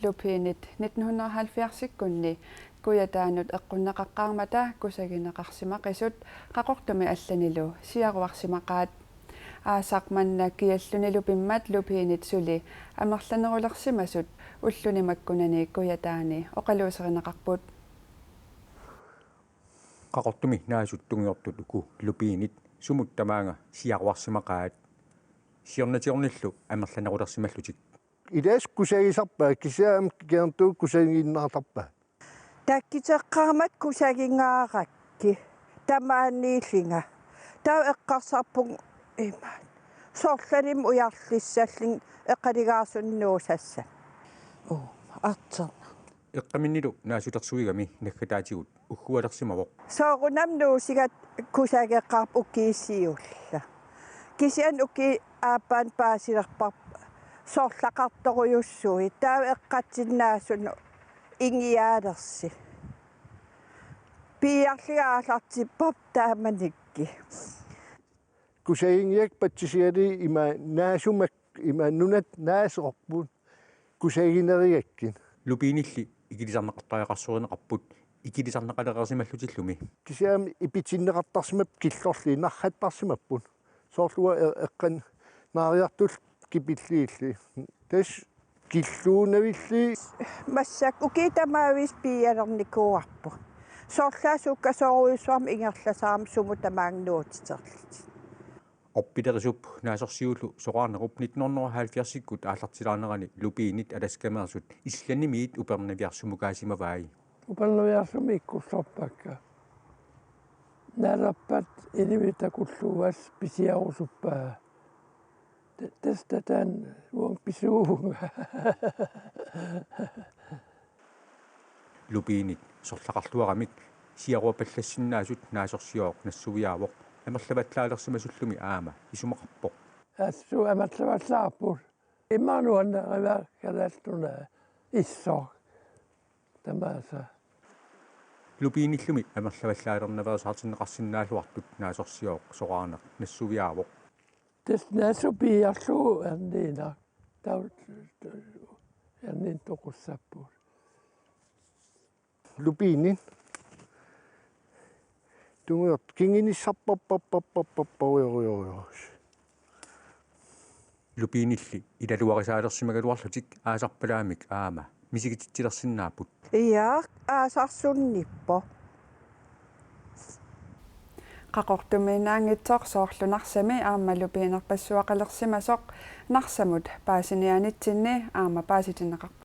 lupiinit 1970-kunni kuyataanut eqqunneqaqqaarmata kusagineqarsimaqisut qaqortumi allanilu siaruarsimaqaat aasaqmanna kiallunilu pimmat lupiinit suli amerlanerulersimasut ullunimakkunani kuyataani oqaluuserineqarput qaqortumi naasuttungiortut uku lupiinit sumuttamaanga siaruarsimaqaat siornatiornillu amerlanerulersimallutik idas kusagisarpaa kisiaam kiantu kusagiinnaartarpaa takkiteqqarmat kusaginngaarakki tamaanniillinga taa eqqarsarpung imaat sorlanim ujarlissallin eqqaligaarsunnuusassa arterna eqqaminnilu naasutersuigami naggataatigut uggualersimavoq soorunam nuusigat kusageqqarp ukiissiulla kisian uki aappaan paasilerpar sorlaqartoruyussui taa eqqatsinnaasunu ingiaalersi piiarligaallartippop taamanikki kusagingiak patsisiali ima naasumak ima nunat naaserpun kusagineriakkin lupiinilli ikilisarneqartariaqarsuurineqarput ikilisarneqaleqersimallutillumi kisiaam ipitinneqartarsimap killorli narrattarsimappun soorlua eqqan naariartul kipilliilli tas killuunavilli масsak укитамаавис пиалерникууарпу соорлаасуккасоруйуссуарми ингерласаарам суму тамаангнуутитерлит орпилерисуп наасорсиуллу соqaarnerup 1970-иккут ааллартилаарнерани лупиинит аласкамерсут илланнимиит упернавиарсумукаасимаваи упернавиарсуми иккуссорпакка нараппат иливитакуллуас писиарусуппаа тестатан уон писуунга лупиинит сорлақарлуарамик сиаруапаллассиннаасут наасорсиооқ нассувиаавоқ амерлаватлаалерсимасуллуми аама исумақарпоқ ассу амерлаваллаарпут иммаануаннериваа калааллуна иссоо тамааса лупииниллуми амерлаваллаалернаваасаартиннеқарсинаалуартут наасорсиооқ соqaarneq нассувиаавоқ тес наасупиарлуу анниина тау яннин тоқуссаппут lupiinin tungiot kinginissarparparparparparparujoriorios лупиинилли илалуарисаалерсимагалуарлутик аасарпалаамик аама мисигититсилерсиннаапут иаа аасарсунниппо qaqortuminaangitsoorsoorlunarсами аама лупиинерпассуақалерсимасоқ нарсамут паасинианитсинни аама пааситиннеқарпут